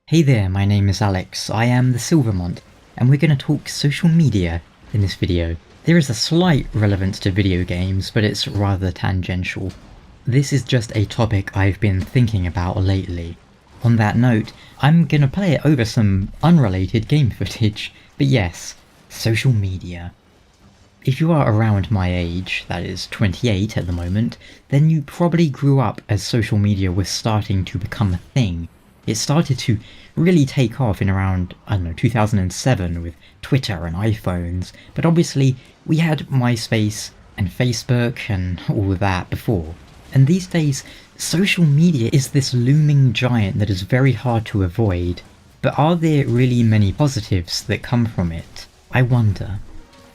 Hey there, my name is Alex, I am the Silvermont, and we're going to talk social media in this video. There is a slight relevance to video games, but it's rather tangential. This is just a topic I've been thinking about lately. On that note, I'm going to play it over some unrelated game footage, but yes, social media. If you are around my age, that is 28 at the moment, then you probably grew up as social media was starting to become a thing. It started to really take off in around, 2007 with Twitter and iPhones, but obviously we had MySpace and Facebook and all of that before. And these days, social media is this looming giant that is very hard to avoid. But are there really many positives that come from it? I wonder.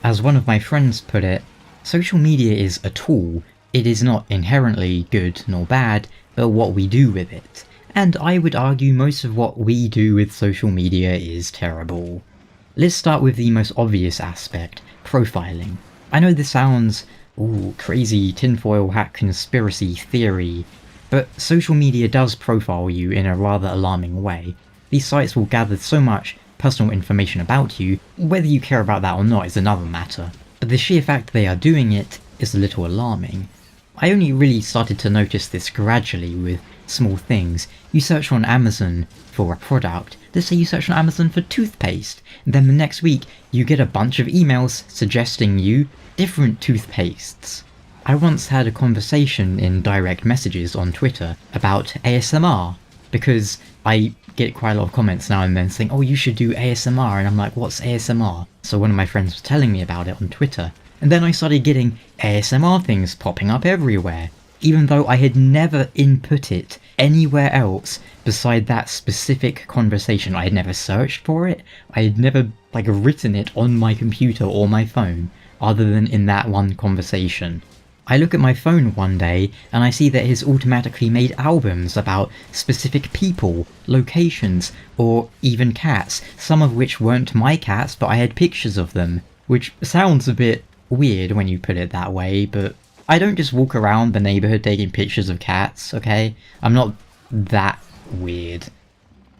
As one of my friends put it, social media is a tool. It is not inherently good nor bad, but what we do with it. And I would argue most of what we do with social media is terrible. Let's start with the most obvious aspect, profiling. I know this sounds, crazy tinfoil hat conspiracy theory, but social media does profile you in a rather alarming way. These sites will gather so much personal information about you, whether you care about that or not is another matter, but the sheer fact they are doing it is a little alarming. I only really started to notice this gradually with small things. You search on Amazon for a product, let's say you search on Amazon for toothpaste, and then the next week you get a bunch of emails suggesting you different toothpastes. I once had a conversation in direct messages on Twitter about ASMR, because I get quite a lot of comments now and then saying, oh, you should do ASMR, and I'm like, what's ASMR? So one of my friends was telling me about it on Twitter, and then I started getting ASMR things popping up everywhere, even though I had never input it anywhere else beside that specific conversation. I had never searched for it, I had never written it on my computer or my phone, other than in that one conversation. I look at my phone one day and I see that it's automatically made albums about specific people, locations, or even cats, some of which weren't my cats but I had pictures of them, which sounds a bit weird when you put it that way, but I don't just walk around the neighbourhood taking pictures of cats, okay? I'm not that weird.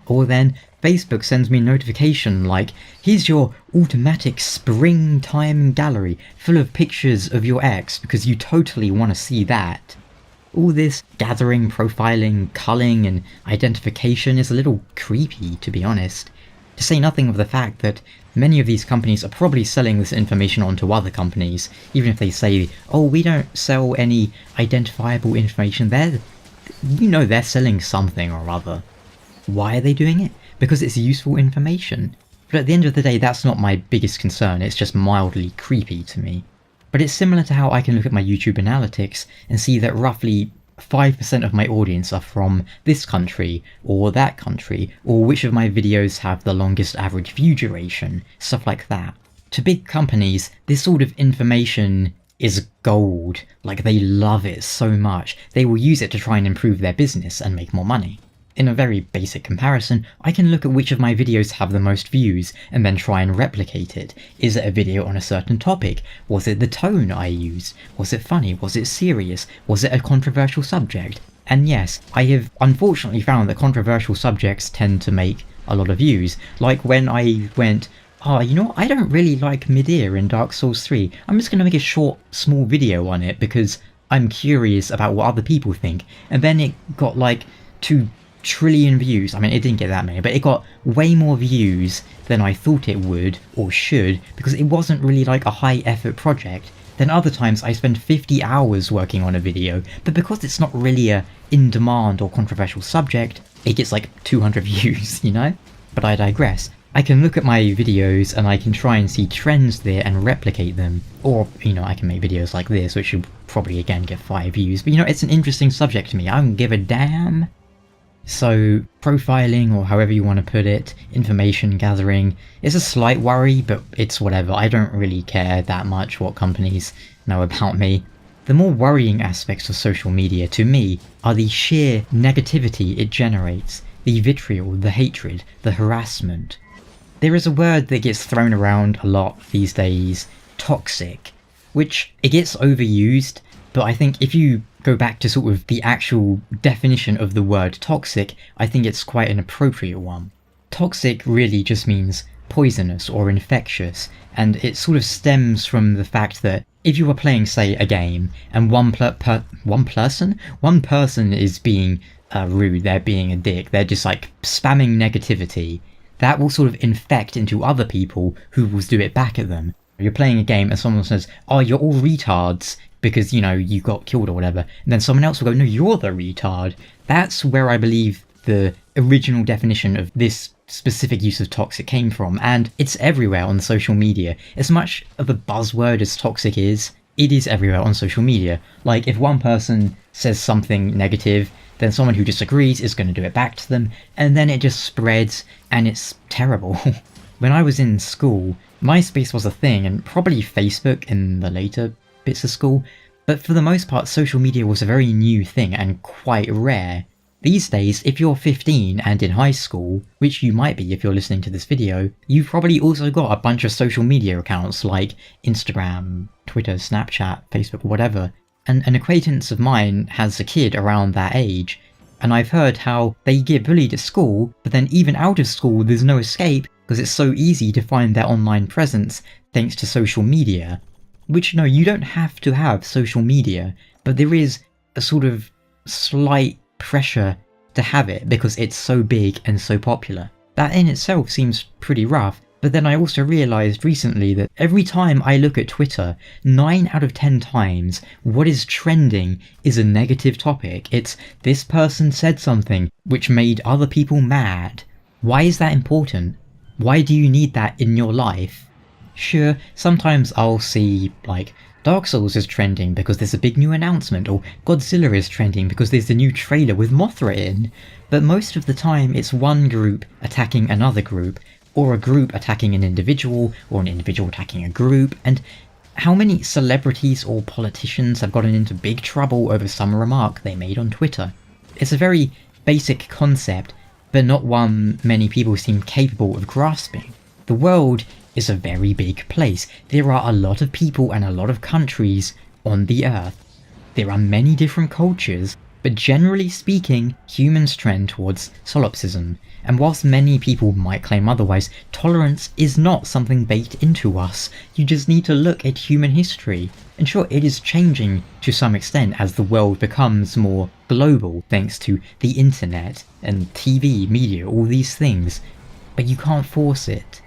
Or then Facebook sends me a notification like, here's your automatic springtime gallery full of pictures of your ex because you totally want to see that. All this gathering, profiling, culling and identification is a little creepy, to be honest. To say nothing of the fact that many of these companies are probably selling this information onto other companies, even if they say, oh, we don't sell any identifiable information. They're selling something or other. Why are they doing it? Because it's useful information. But at the end of the day, that's not my biggest concern, it's just mildly creepy to me. But it's similar to how I can look at my YouTube analytics and see that roughly 5% of my audience are from this country, or that country, or which of my videos have the longest average view duration, stuff like that. To big companies, this sort of information is gold. They love it so much, they will use it to try and improve their business and make more money. In a very basic comparison, I can look at which of my videos have the most views and then try and replicate it. Is it a video on a certain topic? Was it the tone I used? Was it funny? Was it serious? Was it a controversial subject? And yes, I have unfortunately found that controversial subjects tend to make a lot of views. Like when I went, I don't really like Midir in Dark Souls 3. I'm just going to make a short, small video on it because I'm curious about what other people think. And then it got 2 trillion views. I mean, it didn't get that many, but it got way more views than I thought it would or should, because it wasn't really a high effort project. Then other times I spend 50 hours working on a video, but because it's not really a in-demand or controversial subject, it gets 200 views, But I digress. I can look at my videos and I can try and see trends there and replicate them. Or, I can make videos like this, which should probably again get 5 views, but it's an interesting subject to me. I don't give a damn. So, profiling, or however you want to put it, information gathering, is a slight worry, but it's whatever. I don't really care that much what companies know about me. The more worrying aspects of social media to me are the sheer negativity it generates, the vitriol, the hatred, the harassment. There is a word that gets thrown around a lot these days, toxic, which it gets overused, but I think if you go back to sort of the actual definition of the word toxic, I think it's quite an appropriate one. toxic really just means poisonous or infectious, and it sort of stems from the fact that if you were playing, say, a game, and one person is being rude, they're being a dick, they're just like spamming negativity, that will sort of infect into other people who will do it back at them. You're playing a game and someone says, oh, you're all retards because, you know, you got killed or whatever, and then someone else will go, no, you're the retard. That's where I believe the original definition of this specific use of toxic came from, and it's everywhere on social media. As much of a buzzword as toxic is, it is everywhere on social media. Like, if one person says something negative, then someone who disagrees is going to do it back to them, and then it just spreads, and it's terrible. When I was in school, MySpace was a thing, and probably Facebook in the later bits of school, but for the most part, social media was a very new thing and quite rare. These days, if you're 15 and in high school, which you might be if you're listening to this video, you've probably also got a bunch of social media accounts like Instagram, Twitter, Snapchat, Facebook, whatever. And an acquaintance of mine has a kid around that age, and I've heard how they get bullied at school, but then even out of school there's no escape because it's so easy to find their online presence thanks to social media. Which, no, you don't have to have social media, but there is a sort of slight pressure to have it because it's so big and so popular. That in itself seems pretty rough, but then I also realised recently that every time I look at Twitter, 9 out of 10 times, what is trending is a negative topic. It's, this person said something which made other people mad. Why is that important? Why do you need that in your life? Sure, sometimes I'll see, like, Dark Souls is trending because there's a big new announcement, or Godzilla is trending because there's a new trailer with Mothra in, but most of the time it's one group attacking another group, or a group attacking an individual, or an individual attacking a group, and how many celebrities or politicians have gotten into big trouble over some remark they made on Twitter? It's a very basic concept, but not one many people seem capable of grasping. The world is a very big place. There are a lot of people and a lot of countries on the earth. There are many different cultures, but generally speaking, humans trend towards solipsism. And whilst many people might claim otherwise, tolerance is not something baked into us. You just need to look at human history. And sure, it is changing to some extent as the world becomes more global thanks to the internet and TV, media, all these things. But you can't force it.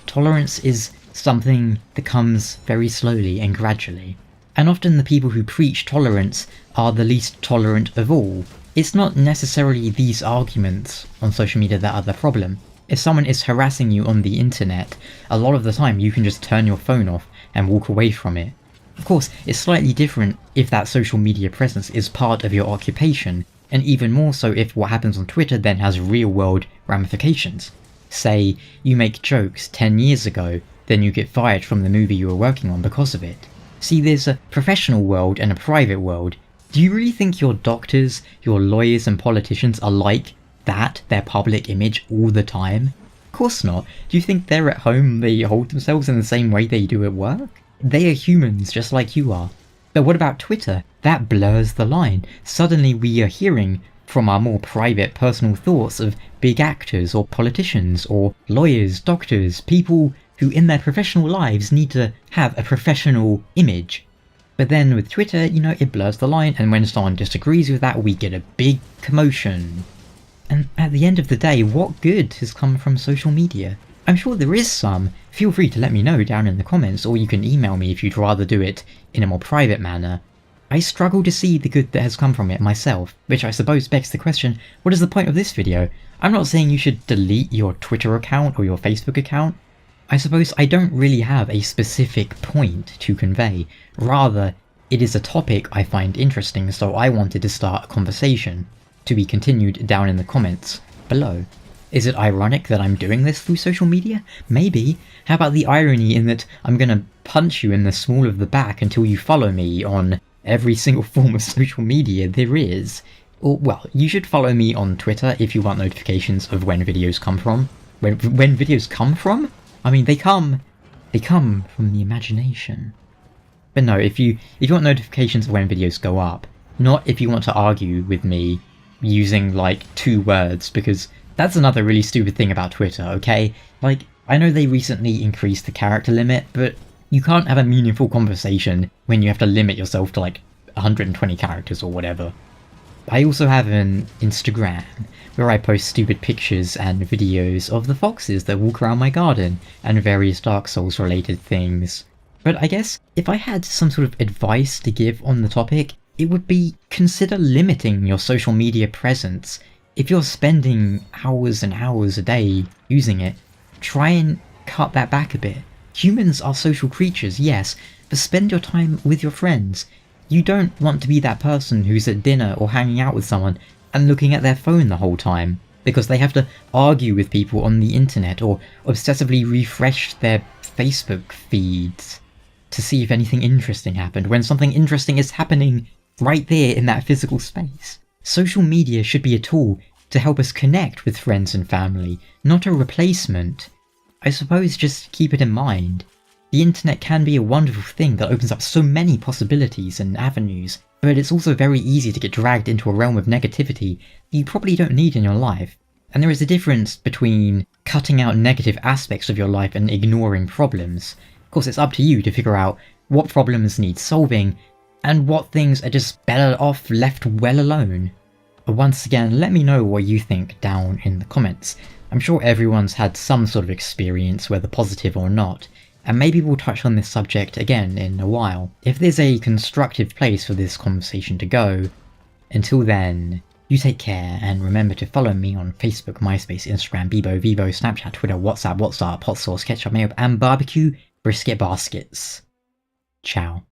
Tolerance is something that comes very slowly and gradually. And often the people who preach tolerance are the least tolerant of all. It's not necessarily these arguments on social media that are the problem. If someone is harassing you on the internet, a lot of the time you can just turn your phone off and walk away from it. Of course, it's slightly different if that social media presence is part of your occupation, and even more so if what happens on Twitter then has real-world ramifications. Say, you make jokes 10 years ago, then you get fired from the movie you were working on because of it. See, there's a professional world and a private world. Do you really think your doctors, your lawyers and politicians are like that, their public image, all the time? Of course not. Do you think they're at home, they hold themselves in the same way they do at work? They are humans just like you are. But what about Twitter? That blurs the line. Suddenly we are hearing from our more private personal thoughts of big actors or politicians or lawyers, doctors, people who in their professional lives need to have a professional image. But then with Twitter, you know, it blurs the line, and when someone disagrees with that, we get a big commotion. And at the end of the day, what good has come from social media? I'm sure there is some. Feel free to let me know down in the comments, or you can email me if you'd rather do it in a more private manner. I struggle to see the good that has come from it myself, which I suppose begs the question, what is the point of this video? I'm not saying you should delete your Twitter account or your Facebook account. I suppose I don't really have a specific point to convey. Rather, it is a topic I find interesting, so I wanted to start a conversation, to be continued down in the comments below. Is it ironic that I'm doing this through social media? Maybe. How about the irony in that I'm gonna punch you in the small of the back until you follow me on every single form of social media there is? Or, well, you should follow me on Twitter if you want notifications of when videos come from. When videos come from? I mean, they come from the imagination. But no, if you want notifications of when videos go up, not if you want to argue with me using like 2 words, because That's another really stupid thing about Twitter, okay? Like, I know they recently increased the character limit, but you can't have a meaningful conversation when you have to limit yourself to like 120 characters or whatever. I also have an Instagram, where I post stupid pictures and videos of the foxes that walk around my garden, and various Dark Souls related things. But I guess if I had some sort of advice to give on the topic, it would be consider limiting your social media presence. If you're spending hours and hours a day using it, try and cut that back a bit. Humans are social creatures, yes, but spend your time with your friends. You don't want to be that person who's at dinner or hanging out with someone and looking at their phone the whole time, because they have to argue with people on the internet or obsessively refresh their Facebook feeds to see if anything interesting happened, when something interesting is happening right there in that physical space. Social media should be a tool to help us connect with friends and family, not a replacement. I suppose just keep it in mind. The internet can be a wonderful thing that opens up so many possibilities and avenues, but it's also very easy to get dragged into a realm of negativity that you probably don't need in your life. And there is a difference between cutting out negative aspects of your life and ignoring problems. Of course, it's up to you to figure out what problems need solving, and what things are just better off left well alone. Once again, let me know what you think down in the comments. I'm sure everyone's had some sort of experience, whether positive or not, and maybe we'll touch on this subject again in a while, if there's a constructive place for this conversation to go. Until then, you take care, and remember to follow me on Facebook, MySpace, Instagram, Bebo, Vivo, Snapchat, Twitter, WhatsApp, hot sauce, ketchup, mayo, and barbecue brisket baskets. Ciao.